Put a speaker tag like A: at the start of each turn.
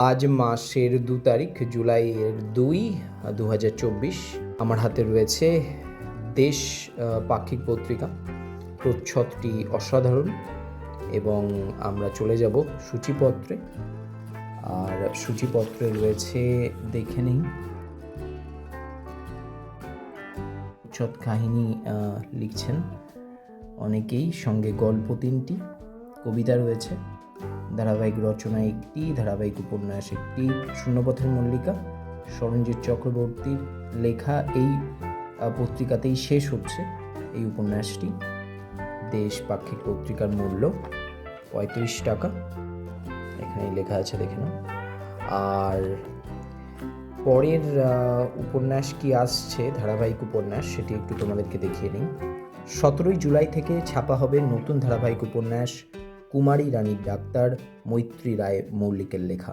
A: আজ মাসের 2 তারিখ, জুলাইয়ের 2, 2024। আমার হাতে রয়েছে দেশ পাক্ষিক পত্রিকা। প্রচ্ছদটি অসাধারণ এবং আমরা চলে যাব সূচিপত্রে। আর সূচিপত্রে রয়েছে, দেখে নিই, প্রচ্ছদ কাহিনী লিখছেন অনেকেই, সঙ্গে গল্প 3টি, কবিতা রয়েছে, ধারাবাহিক রচনা 1টি, ধারাবাহিক উপন্যাস 1টি, শূন্যপথের মল্লিকা সরঞ্জিৎ চক্রবর্তীর লেখা। এই পত্রিকাতেই শেষ হচ্ছে এই উপন্যাসটি। দেশ পাক্ষিক পত্রিকার মূল্য 35 টাকা, এখানে লেখা আছে, দেখে নাও। আর পরের উপন্যাস কি আসছে, ধারাবাহিক উপন্যাস, সেটি একটু তোমাদেরকে দেখিয়ে নিই। 17 জুলাই থেকে ছাপা হবে নতুন ধারাবাহিক উপন্যাস কুমারী রানীর ডাক্তার, মৈত্রী রায় মৌলিকের লেখা।